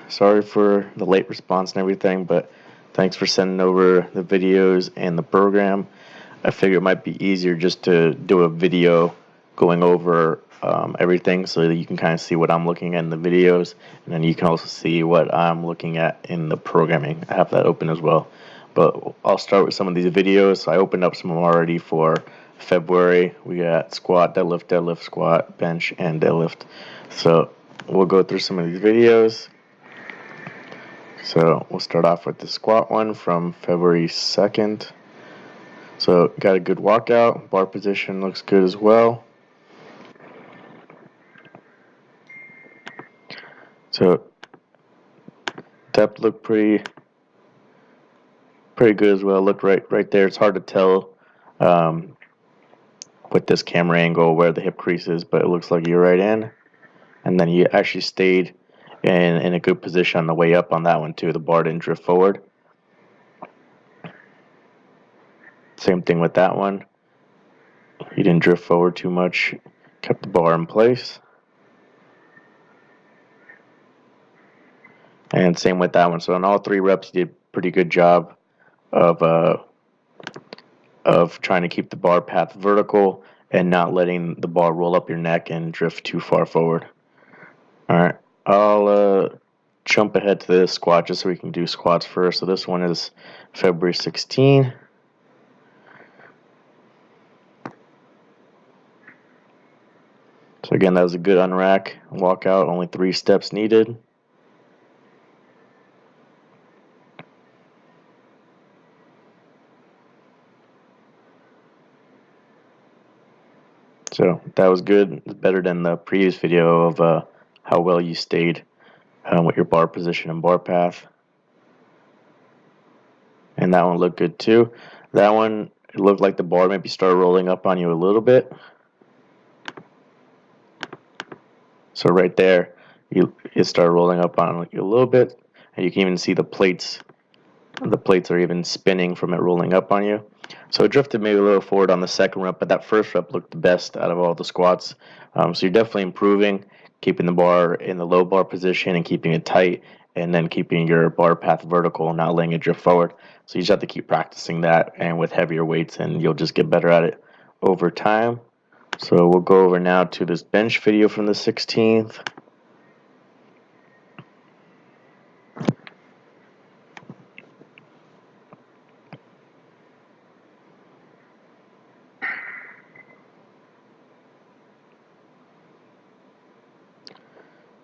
Sorry for the late response and everything, but thanks for sending over the videos and the program. I figured it might be easier just to do a video going over everything so that you can kind of see what I'm looking at in the videos, and then you can also see what I'm looking at in the programming. I have that open as well. But I'll start with some of these videos. So I opened up some of them already for February. We got squat, deadlift, deadlift, squat, bench, and deadlift. So we'll go through some of these videos. So we'll start off with the squat one from February 2nd. So got a good walkout. Bar position looks good as well. So depth looked pretty good as well. Looked right there. It's hard to tell with this camera angle where the hip crease is, but it looks like you're right in. And then you actually stayed in a good position on the way up on that one too. The bar didn't drift forward. Same thing with that one. You didn't drift forward too much. Kept the bar in place. And same with that one. So on all 3 reps, you did a pretty good job of trying to keep the bar path vertical and not letting the bar roll up your neck and drift too far forward. All right, I'll jump ahead to the squat just so we can do squats first. So this one is February 16. So again, that was a good unrack, walkout, only 3 steps needed. So that was good, better than the previous video of how well you stayed with your bar position and bar path. And that one looked good too. That one, it looked like the bar maybe started rolling up on you a little bit. So right there, it started rolling up on you a little bit, and you can even see the plates. The plates are even spinning from it rolling up on you. So it drifted maybe a little forward on the second rep, but that first rep looked the best out of all the squats. So you're definitely improving, keeping the bar in the low bar position and keeping it tight, and then keeping your bar path vertical and not letting it drift forward. So you just have to keep practicing that and with heavier weights, and you'll just get better at it over time. So we'll go over now to this bench video from the 16th.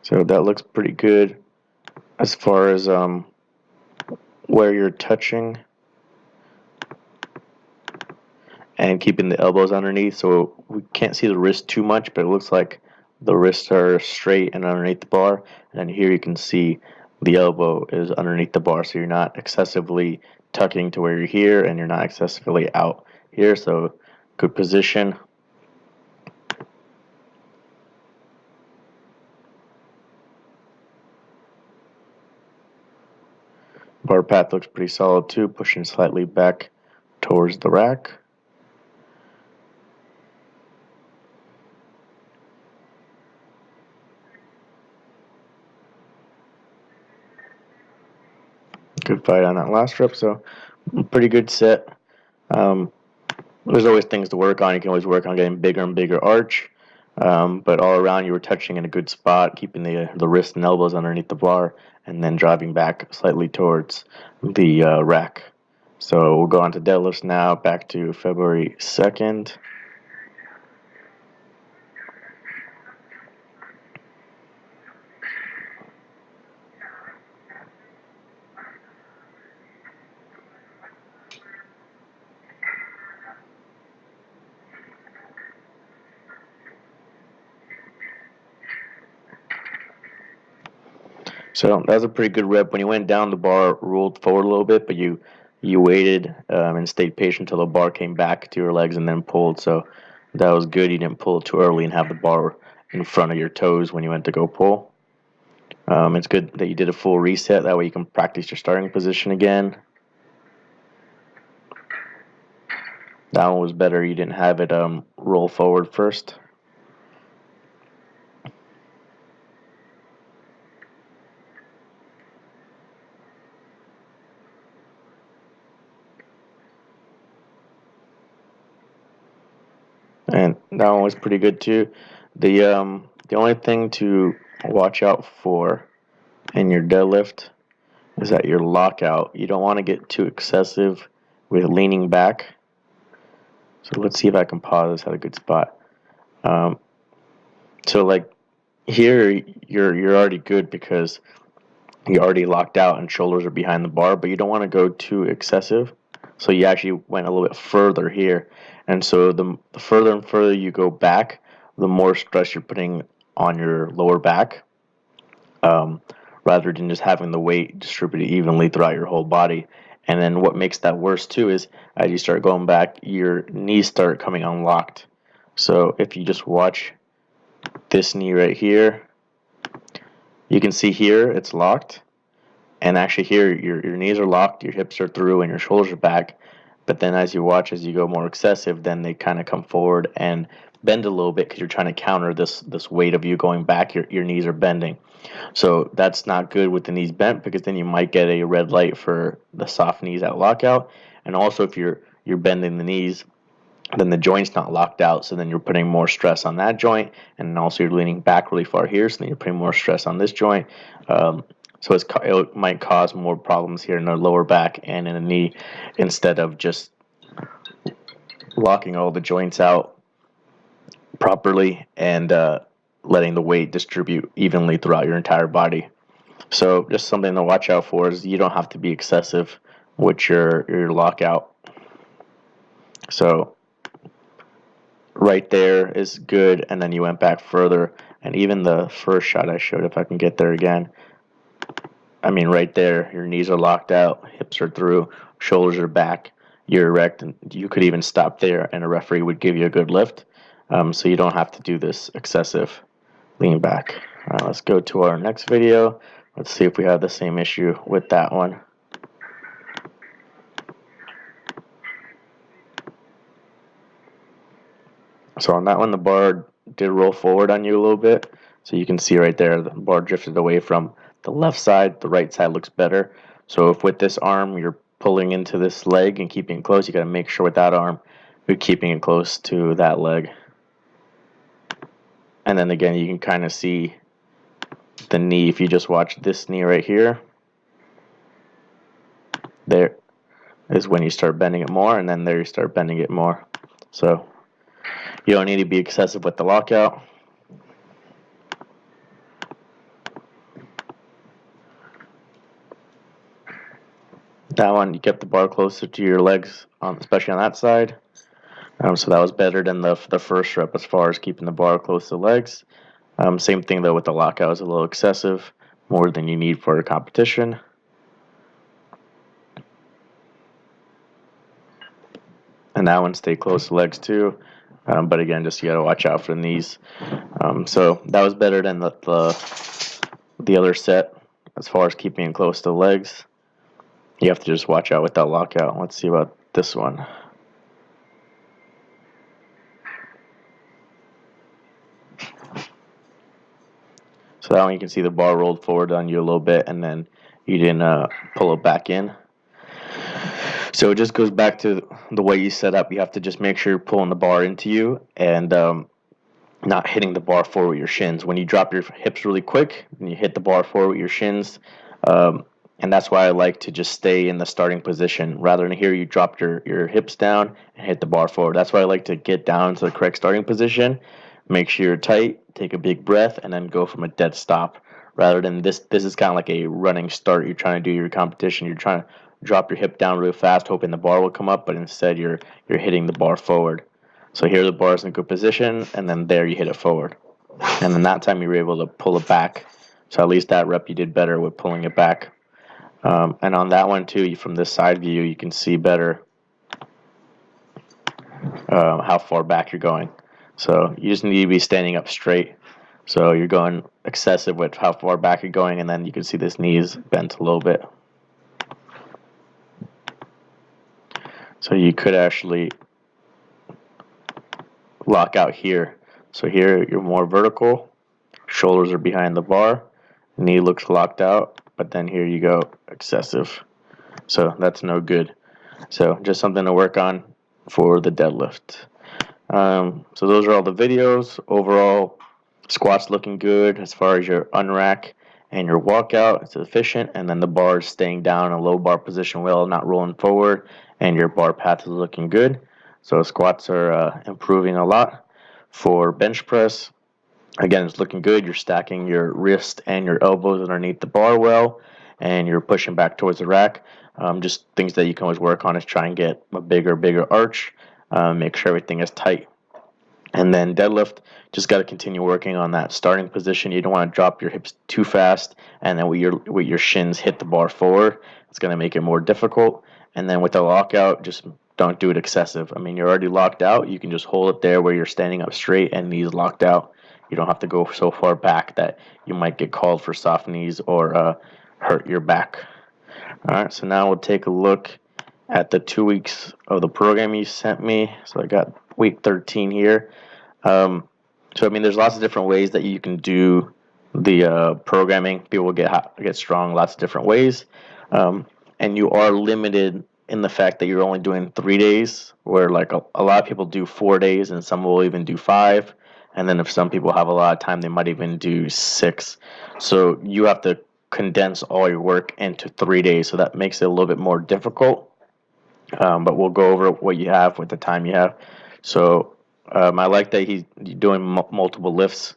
So that looks pretty good as far as where you're touching and keeping the elbows underneath. So we can't see the wrist too much, but it looks like the wrists are straight and underneath the bar. And then here you can see the elbow is underneath the bar, so you're not excessively tucking to where you're here and you're not excessively out here. So good position. Bar path looks pretty solid too, pushing slightly back towards the rack. Good fight on that last rep, so pretty good set. There's always things to work on. You can always work on getting bigger and bigger arch, but all around you were touching in a good spot, keeping the wrists and elbows underneath the bar, and then driving back slightly towards the rack. So we'll go on to deadlifts now, back to February 2nd. So that was a pretty good rep. When you went down, the bar rolled forward a little bit, but you waited and stayed patient until the bar came back to your legs and then pulled. So that was good. You didn't pull too early and have the bar in front of your toes when you went to go pull. It's good that you did a full reset. That way you can practice your starting position again. That one was better. You didn't have it roll forward first. And that one was pretty good too. The only thing to watch out for in your deadlift is that your lockout. You don't want to get too excessive with leaning back. So let's see if I can pause this at a good spot. Um, so like here, you're already good because you're already locked out and shoulders are behind the bar, but you don't want to go too excessive. So you actually went a little bit further here. And so the further and further you go back, the more stress you're putting on your lower back, um, rather than just having the weight distributed evenly throughout your whole body. And then what makes that worse too is as you start going back, your knees start coming unlocked. So if you just watch this knee right here, you can see here it's locked. And actually here, your knees are locked, your hips are through, and your shoulders are back. But then as you watch, as you go more excessive, then they kind of come forward and bend a little bit because you're trying to counter this weight of you going back. Your knees are bending. So that's not good with the knees bent because then you might get a red light for the soft knees at lockout. And also if you're bending the knees, then the joint's not locked out, so then you're putting more stress on that joint, and also you're leaning back really far here, so then you're putting more stress on this joint. So it might cause more problems here in the lower back and in the knee instead of just locking all the joints out properly and letting the weight distribute evenly throughout your entire body. So just something to watch out for is you don't have to be excessive with your lockout. So right there is good, and then you went back further, and even the first shot I showed, if I can get there again, I mean right there, your knees are locked out, hips are through, shoulders are back, you're erect, and you could even stop there and a referee would give you a good lift. So you don't have to do this excessive lean back. Let's go to our next video. Let's see if we have the same issue with that one. So on that one, the bar did roll forward on you a little bit. So you can see right there, the bar drifted away from the left side. The right side looks better. So if with this arm, you're pulling into this leg and keeping it close, you got to make sure with that arm, you're keeping it close to that leg. And then again, you can kind of see the knee. If you just watch this knee right here, there is when you start bending it more, and then there you start bending it more. So you don't need to be excessive with the lockout. That one, you kept the bar closer to your legs, especially on that side. So that was better than the first rep as far as keeping the bar close to the legs. Same thing though with the lockout, was a little excessive, more than you need for a competition. And that one stayed close to legs too. But again, just you got to watch out for the knees. So that was better than the other set as far as keeping it close to the legs. You have to just watch out with that lockout. Let's see about this one. So that one you can see the bar rolled forward on you a little bit, and then you didn't pull it back in. So it just goes back to the way you set up. You have to just make sure you're pulling the bar into you and not hitting the bar forward with your shins. When you drop your hips really quick, and you hit the bar forward with your shins, and that's why I like to just stay in the starting position rather than here you drop your hips down and hit the bar forward. That's why I like to get down to the correct starting position, make sure you're tight, take a big breath, and then go from a dead stop. Rather than this is kind of like a running start. You're trying to do your competition. You're trying to drop your hip down real fast, hoping the bar will come up, but instead you're hitting the bar forward. So here the bar is in a good position, and then there you hit it forward. And then that time you were able to pull it back. So at least that rep you did better with pulling it back. And on that one too, from this side view, you can see better how far back you're going. So you just need to be standing up straight. So you're going excessive with how far back you're going, and then you can see this knee is bent a little bit. So you could actually lock out here. So here you're more vertical, shoulders are behind the bar, knee looks locked out, but then here you go excessive. So that's no good. So just something to work on for the deadlift. So those are all the videos. Overall, squats looking good as far as your unrack and your walkout. It's efficient, and then the bar is staying down in a low bar position well, not rolling forward, and your bar path is looking good. So squats are improving a lot. For bench press, again, it's looking good. You're stacking your wrist and your elbows underneath the bar well, and you're pushing back towards the rack. Just things that you can always work on is try and get a bigger arch. Make sure everything is tight. And then deadlift, just got to continue working on that starting position. You don't want to drop your hips too fast, and then with your shins hit the bar forward. It's going to make it more difficult. And then with the lockout, just don't do it excessive. I mean, you're already locked out. You can just hold it there where you're standing up straight and knees locked out. You don't have to go so far back that you might get called for soft knees or hurt your back. All right, so now we'll take a look at the 2 weeks of the program you sent me. So I got week 13 here. So I mean, there's lots of different ways that you can do the programming. People get strong lots of different ways, and you are limited in the fact that you're only doing 3 days, where like a lot of people do 4 days, and some will even do 5. And then if some people have a lot of time, they might even do 6. So you have to condense all your work into 3 days. So that makes it a little bit more difficult. But we'll go over what you have with the time you have. So I like that he's doing multiple lifts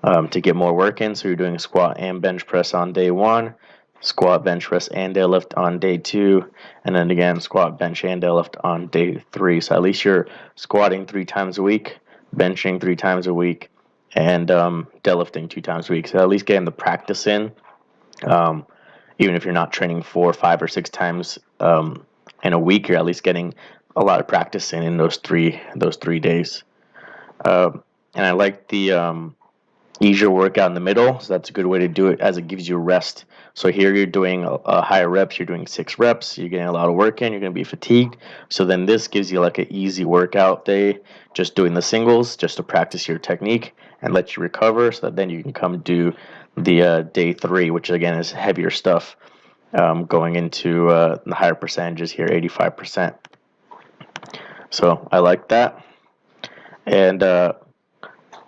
to get more work in. So you're doing squat and bench press on day 1, squat, bench press, and deadlift on day 2, and then again squat, bench, and deadlift on day 3. So at least you're squatting 3 times a week, benching 3 times a week, and deadlifting 2 times a week. So at least getting the practice in. Even if you're not training 4, 5, or 6 times in a week, you're at least getting a lot of practice in those 3 days. And I like the easier workout in the middle, so that's a good way to do it, as it gives you rest. So here you're doing a higher reps, you're doing 6 reps, you're getting a lot of work in, you're going to be fatigued. So then this gives you like an easy workout day, just doing the singles, just to practice your technique and let you recover, so that then you can come do the day 3, which again is heavier stuff, going into the higher percentages here, 85%. So I like that. And I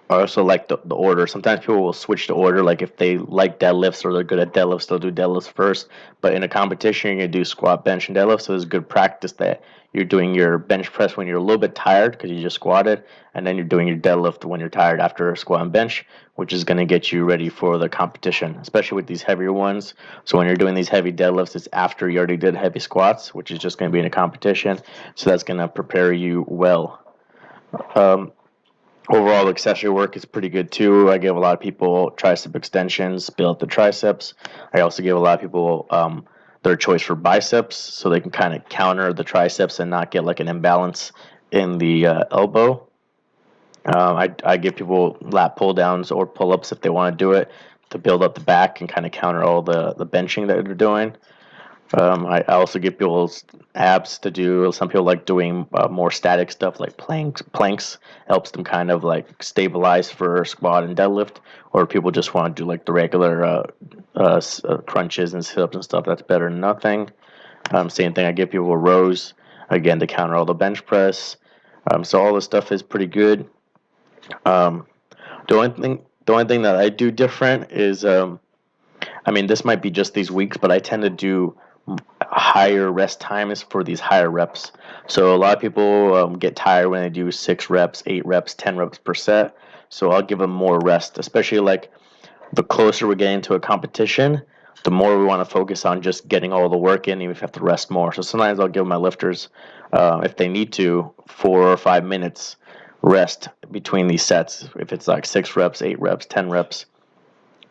also like the order. Sometimes people will switch the order, like if they like deadlifts or they're good at deadlifts, they'll do deadlifts first. But in a competition, you're going to do squat, bench, and deadlift. So it's good practice that you're doing your bench press when you're a little bit tired because you just squatted, and then you're doing your deadlift when you're tired after squat and bench, which is going to get you ready for the competition, especially with these heavier ones. So when you're doing these heavy deadlifts, it's after you already did heavy squats, which is just going to be in a competition. So that's going to prepare you well. Overall, accessory work is pretty good too. I give a lot of people tricep extensions, build the triceps. I also give a lot of people their choice for biceps, so they can kind of counter the triceps and not get like an imbalance in the elbow. I give people lat pull downs or pull ups if they want to do it to build up the back and kind of counter all the benching that they're doing. I also give people abs to do. Some people like doing more static stuff like planks helps them kind of like stabilize for squat and deadlift. Or people just want to do like the regular crunches and sit-ups and stuff. That's better than nothing. Same thing, I give people rows, again, to counter all the bench press. So all this stuff is pretty good. The only thing that I do different is, I mean, this might be just these weeks, but I tend to do higher rest times for these higher reps. So a lot of people get tired when they do 6 reps, 8 reps, 10 reps per set. So I'll give them more rest, especially like the closer we're getting to a competition, the more we want to focus on just getting all the work in, even if you have to rest more. So sometimes I'll give my lifters, if they need to, 4 or 5 minutes rest between these sets. If it's like 6 reps, 8 reps, 10 reps,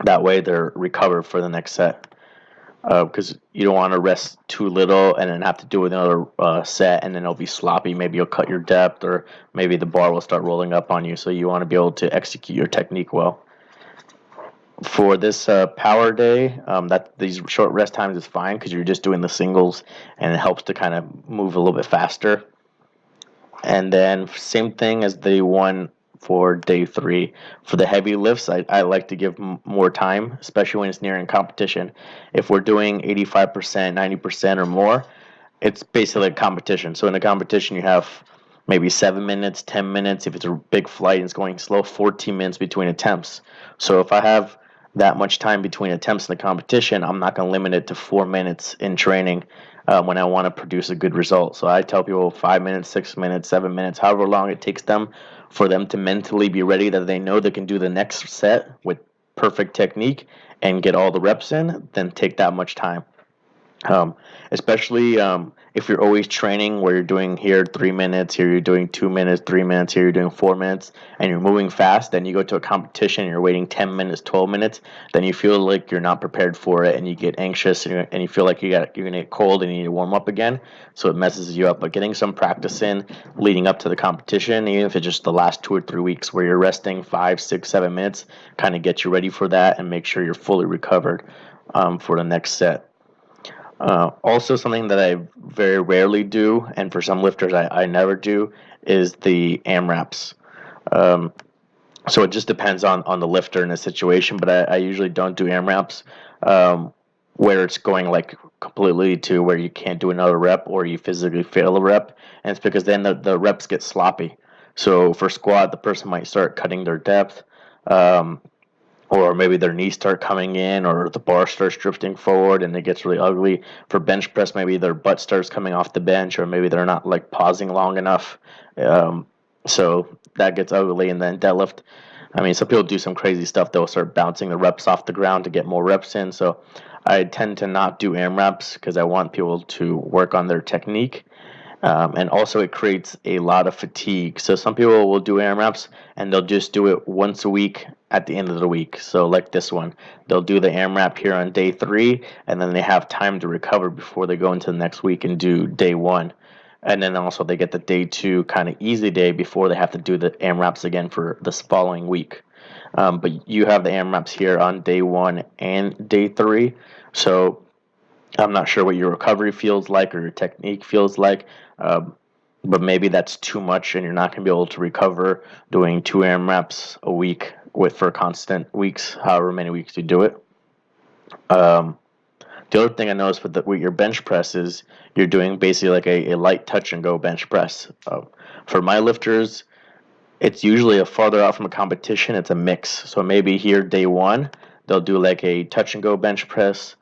that way they're recovered for the next set. Because you don't want to rest too little and then have to do another set, and then it'll be sloppy. Maybe you'll cut your depth, or maybe the bar will start rolling up on you. So you want to be able to execute your technique well. For this power day, that these short rest times is fine because you're just doing the singles, and it helps to kind of move a little bit faster. And then same thing as the one for day 3. For the heavy lifts, I like to give more time, especially when it's nearing competition. If we're doing 85%, 90% or more, it's basically a competition. So in a competition, you have maybe 7 minutes, 10 minutes. If it's a big flight and it's going slow, 14 minutes between attempts. So if I have that much time between attempts in the competition, I'm not going to limit it to 4 minutes in training when I want to produce a good result. So I tell people 5 minutes, 6 minutes, 7 minutes, however long it takes them for them to mentally be ready that they know they can do the next set with perfect technique and get all the reps in, then take that much time. Um, Especially if you're always training where you're doing here 3 minutes, here you're doing 2 minutes, 3 minutes, here you're doing 4 minutes, and you're moving fast, then you go to a competition and you're waiting 10 minutes, 12 minutes, then you feel like you're not prepared for it and you get anxious and you feel like you're going to get cold and you need to warm up again. So it messes you up. But getting some practice in leading up to the competition, even if it's just the last 2 or 3 weeks where you're resting 5, 6, 7 minutes, kind of get you ready for that and make sure you're fully recovered for the next set. Also, something that I very rarely do, and for some lifters I never do, is the AMRAPs. Um, so it just depends on the lifter and the situation, but I usually don't do AMRAPs where it's going like completely to where you can't do another rep or you physically fail a rep, and it's because then the reps get sloppy. So for squat, the person might start cutting their depth. Um, or maybe their knees start coming in, or the bar starts drifting forward and it gets really ugly. For bench press, maybe their butt starts coming off the bench, or maybe they're not like pausing long enough. So that gets ugly. And then deadlift, I mean, some people do some crazy stuff. They'll start bouncing the reps off the ground to get more reps in. So I tend to not do AMRAPs because I want people to work on their technique. And also, it creates a lot of fatigue. So some people will do AMRAPs and they'll just do it once a week at the end of the week. So like this one, they'll do the AMRAP here on day 3, and then they have time to recover before they go into the next week and do day 1. And then also they get the day 2 kind of easy day before they have to do the AMRAPs again for this following week. But you have the AMRAPs here on day 1 and day 3. So I'm not sure what your recovery feels like or your technique feels like, but maybe that's too much and you're not going to be able to recover doing 2 AMRAPs a week for constant weeks, however many weeks you do it. The other thing I noticed with your bench press is you're doing basically like a light touch and go bench press. For my lifters, it's usually a farther out from a competition. It's a mix. So maybe here day 1, they'll do like a touch and go bench press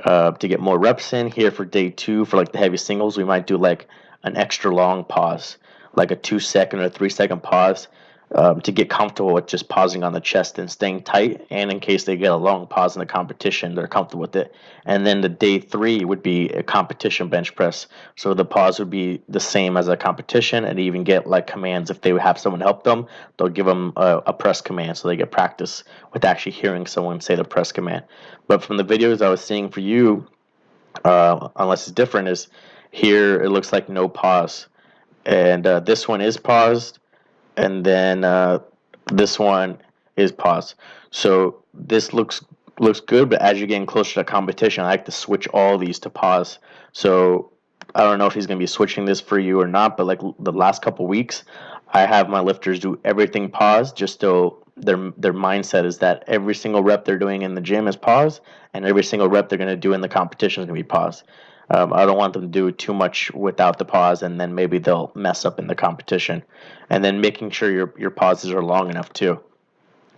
to get more reps in. Here for day 2, for like the heavy singles, we might do like an extra long pause, like a 2-second or 3-second pause to get comfortable with just pausing on the chest and staying tight. And in case they get a long pause in the competition, they're comfortable with it. And then the day 3 would be a competition bench press. So the pause would be the same as a competition, and even get like commands. If they have someone help them, they'll give them a press command so they get practice with actually hearing someone say the press command. But from the videos I was seeing for you, unless it's different, is here it looks like no pause. And this one is paused, and then this one is paused. So this looks good, but as you're getting closer to competition, I like to switch all these to pause. So I don't know if he's going to be switching this for you or not, but like the last couple weeks, I have my lifters do everything paused, just so their mindset is that every single rep they're doing in the gym is paused, and every single rep they're going to do in the competition is going to be paused. I don't want them to do too much without the pause, and then maybe they'll mess up in the competition. And then making sure your pauses are long enough too.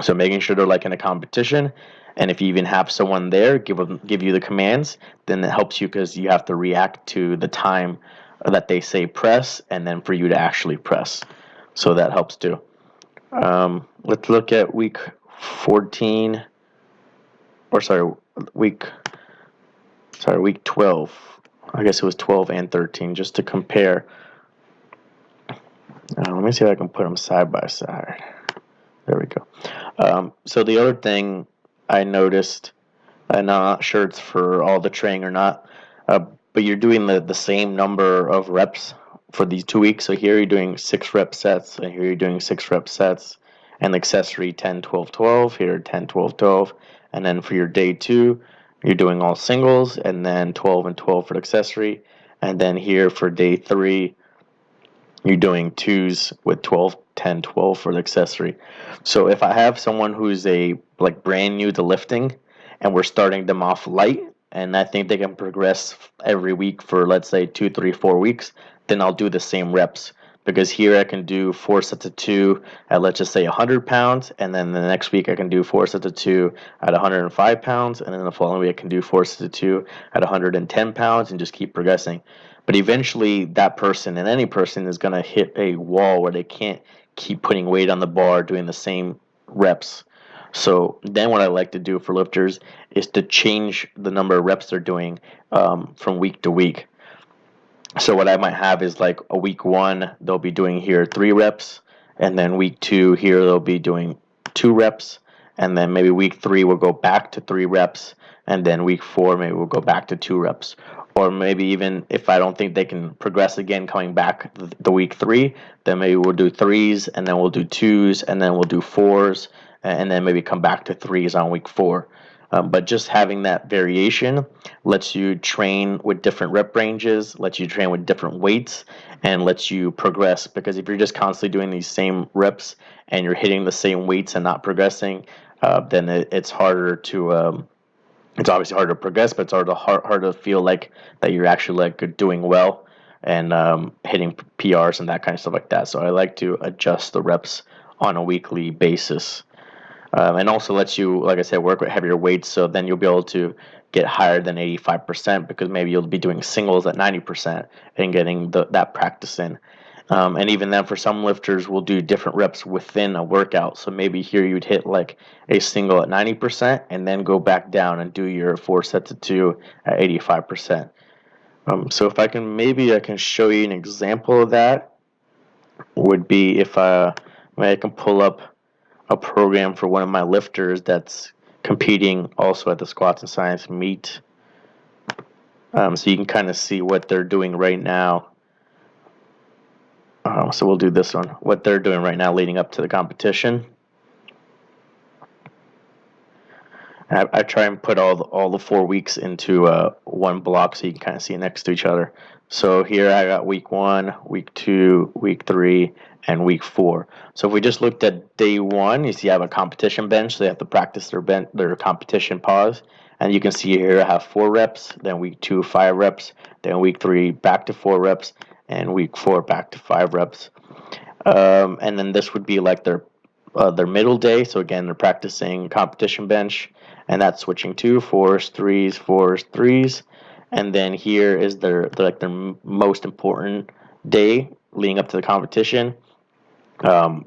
So making sure they're like in a competition, and if you even have someone there give you the commands, then it helps you because you have to react to the time that they say press, and then for you to actually press. So that helps too. Let's look at week 14, or week 12. I guess it was 12 and 13, just to compare. Let me see if I can put them side by side. There we go. So the other thing I noticed, and I'm not sure it's for all the training or not, but you're doing the same number of reps for these 2 weeks. So here you're doing 6 rep sets, and here you're doing 6 rep sets, and the accessory 10, 12, 12, here 10, 12, 12. And then for your day 2, you're doing all singles, and then 12 and 12 for the accessory. And then here for day 3, you're doing 2s with 12, 10, 12 for the accessory. So if I have someone who's like brand new to lifting, and we're starting them off light, and I think they can progress every week for, let's say, 2, 3, 4 weeks, then I'll do the same reps. because here I can do 4 sets of 2 at, let's just say, 100 pounds, and then the next week I can do 4 sets of 2 at 105 pounds, and then the following week I can do 4 sets of 2 at 110 pounds, and just keep progressing. But eventually, that person and any person is going to hit a wall where they can't keep putting weight on the bar doing the same reps. So then what I like to do for lifters is to change the number of reps they're doing from week to week. So what I might have is like a week 1, they'll be doing here 3 reps, and then week 2 here they'll be doing 2 reps, and then maybe week 3 we'll go back to 3 reps, and then week 4 maybe we'll go back to 2 reps. Or maybe even if I don't think they can progress again coming back the week 3, then maybe we'll do 3s, and then we'll do 2s, and then we'll do 4s, and then maybe come back to 3s on week 4. But just having that variation lets you train with different rep ranges, lets you train with different weights, and lets you progress. Because if you're just constantly doing these same reps and you're hitting the same weights and not progressing, then it's harder to it's obviously harder to progress, but it's hard to feel like that you're actually like doing well and hitting PRs and that kind of stuff like that. So I like to adjust the reps on a weekly basis. And also lets you, like I said, work with heavier weights, so then you'll be able to get higher than 85% because maybe you'll be doing singles at 90% and getting that practice in. And even then, for some lifters, we'll do different reps within a workout. So maybe here you'd hit like a single at 90% and then go back down and do your 4 sets of 2 at 85%. So if I can show you an example of that, would be if I can pull up a program for one of my lifters that's competing also at the Squats and Science meet. So you can kind of see what they're doing right now. So we'll do this one. What they're doing right now leading up to the competition. I try and put all the 4 weeks into one block so you can kind of see it next to each other. So here I got week 1, week 2, week 3, and week 4. So if we just looked at day 1, you see I have a competition bench, so they have to practice their competition pause. And you can see here I have 4 reps, then week 2, 5 reps, then week 3 back to 4 reps, and week 4 back to 5 reps. And then this would be like their middle day. So again, they're practicing competition bench, and that's switching to 4s, 3s, 4s, 3s. And then here is their most important day leading up to the competition.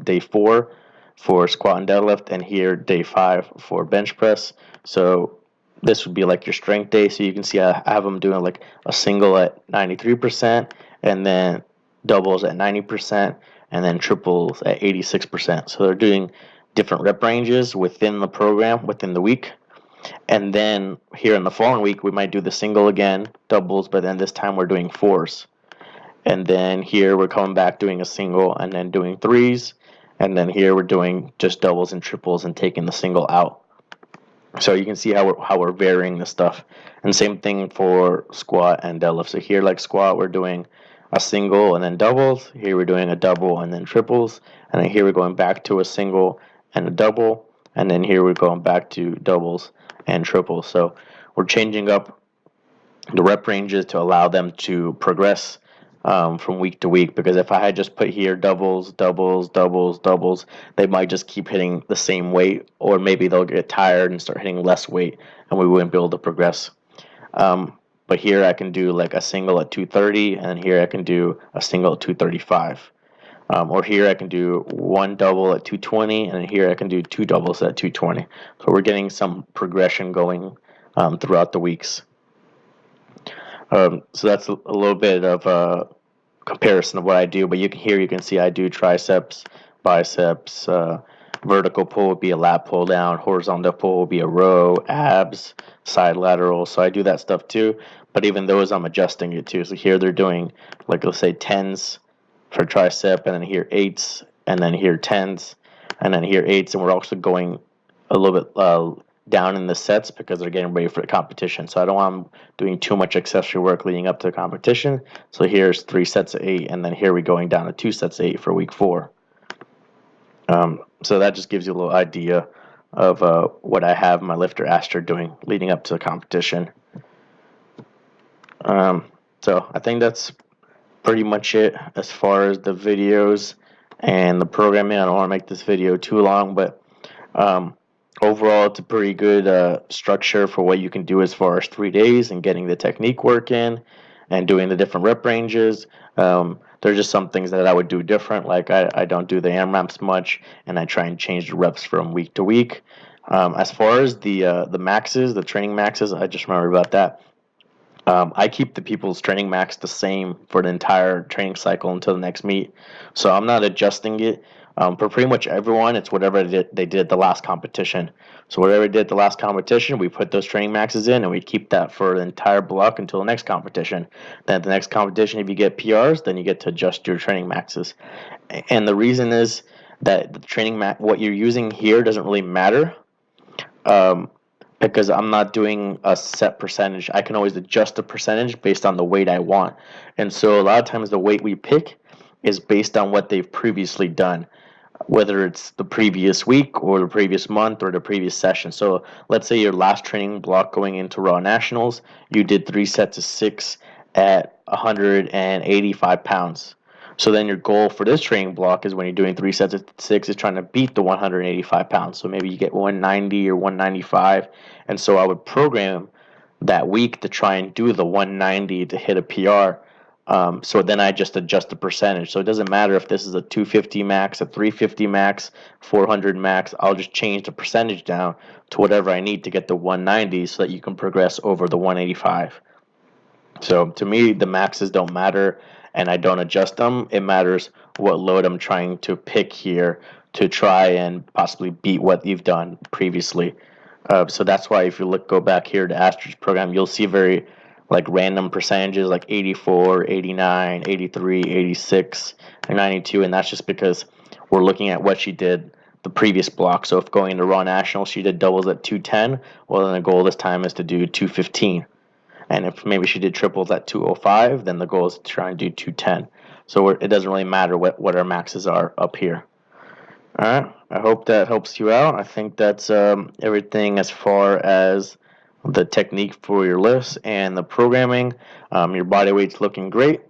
Day 4 for squat and deadlift, and here day 5 for bench press. So this would be like your strength day. So you can see I have them doing like a single at 93%, and then doubles at 90%, and then triples at 86%. So they're doing different rep ranges within the program, within the week. And then here in the following week, we might do the single again, doubles, but then this time we're doing 4s. And then here we're coming back doing a single and then doing 3s. And then here we're doing just doubles and triples and taking the single out. So you can see how we're varying the stuff. And same thing for squat and deadlift. So here, like squat, we're doing a single and then doubles. Here we're doing a double and then triples. And then here we're going back to a single and a double. And then here we're going back to doubles and triples. So we're changing up the rep ranges to allow them to progress from week to week, because if I had just put here doubles, doubles, doubles, doubles, they might just keep hitting the same weight, or maybe they'll get tired and start hitting less weight, and we wouldn't be able to progress. But here I can do like a single at 230, and here I can do a single at 235. Or here I can do one double at 220, and here I can do 2 doubles at 220. So we're getting some progression going throughout the weeks. So that's a little bit of a comparison of what I do. But you can see I do triceps, biceps, vertical pull would be a lat pull down, horizontal pull would be a row, abs, side lateral. So I do that stuff too. But even those I'm adjusting it to. So here they're doing, like, let's say 10s for tricep, and then here 8s, and then here 10s, and then here 8s, and we're also going a little bit down in the sets because they're getting ready for the competition. So I don't want them doing too much accessory work leading up to the competition. So here's 3 sets of 8, and then here we're going down to 2 sets of 8 for week 4. So that just gives you a little idea of what I have my lifter Aster doing leading up to the competition. So I think that's pretty much it as far as the videos and the programming. I don't want to make this video too long, but um, overall, it's a pretty good structure for what you can do as far as 3 days and getting the technique working and doing the different rep ranges. There's just some things that I would do different. Like I don't do the AMRAPs much, and I try and change the reps from week to week. As far as the maxes, the training maxes, I just remember about that. I keep the people's training max the same for the entire training cycle until the next meet. So I'm not adjusting it. For pretty much everyone, it's whatever they did at the last competition. So whatever they did at the last competition, we put those training maxes in and we keep that for the entire block until the next competition. Then at the next competition, if you get PRs, then you get to adjust your training maxes. And the reason is that the what you're using here doesn't really matter. Um, because I'm not doing a set percentage. I can always adjust the percentage based on the weight I want. And so a lot of times the weight we pick is based on what they've previously done, whether it's the previous week or the previous month or the previous session. So let's say your last training block going into Raw Nationals, you did 3 sets of 6 at 185 pounds. So then your goal for this training block is when you're doing 3 sets of 6 is trying to beat the 185 pounds. So maybe you get 190 or 195. And so I would program that week to try and do the 190 to hit a PR. So then I just adjust the percentage. So it doesn't matter if this is a 250 max, a 350 max, 400 max. I'll just change the percentage down to whatever I need to get the 190 so that you can progress over the 185. So to me, the maxes don't matter and I don't adjust them. It matters what load I'm trying to pick here to try and possibly beat what you've done previously. So that's why if you go back here to Astra's program, you'll see very like random percentages like 84, 89, 83, 86, and 92. And that's just because we're looking at what she did the previous block. So if going into Raw National, she did doubles at 210, well, then the goal this time is to do 215. And if maybe she did triples at 205, then the goal is to try and do 210. So it doesn't really matter what our maxes are up here. All right. I hope that helps you out. I think that's everything as far as the technique for your lifts and the programming. Your body weight's looking great.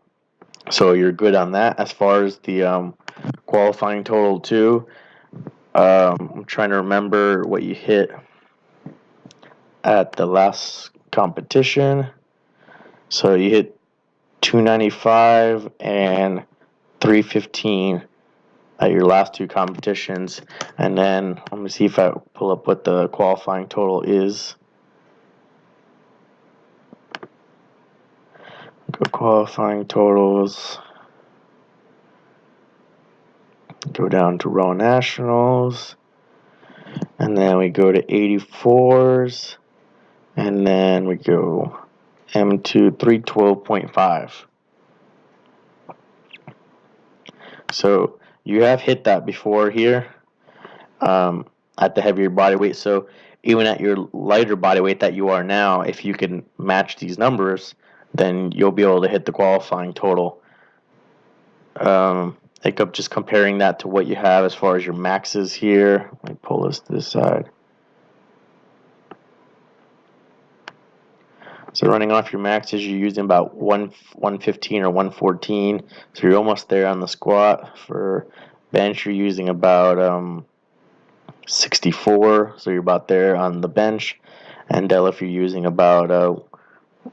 So you're good on that. As far as the qualifying total, too, I'm trying to remember what you hit at the last competition. So you hit 295 and 315 at your last two competitions. And then let me see if I pull up what the qualifying total is. Go qualifying totals. Go down to Raw Nationals. And then we go to 84s. And then we go M2 312.5. So you have hit that before here at the heavier body weight. So even at your lighter body weight that you are now, if you can match these numbers, then you'll be able to hit the qualifying total. Like just comparing that to what you have as far as your maxes here. Let me pull this to this side. So running off your maxes, you're using about 115 or 114. So you're almost there on the squat. For bench, you're using about 64. So you're about there on the bench. And deadlift, you're using about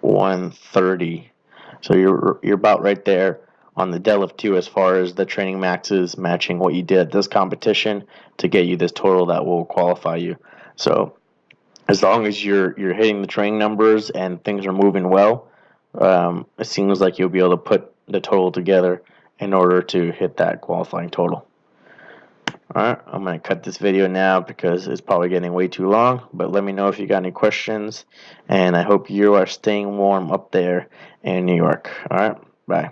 130. So you're about right there on the deadlift too, as far as the training maxes matching what you did at this competition to get you this total that will qualify you. So as long as you're hitting the training numbers and things are moving well, it seems like you'll be able to put the total together in order to hit that qualifying total. Alright, I'm going to cut this video now because it's probably getting way too long, but let me know if you got any questions, and I hope you are staying warm up there in New York. Alright, bye.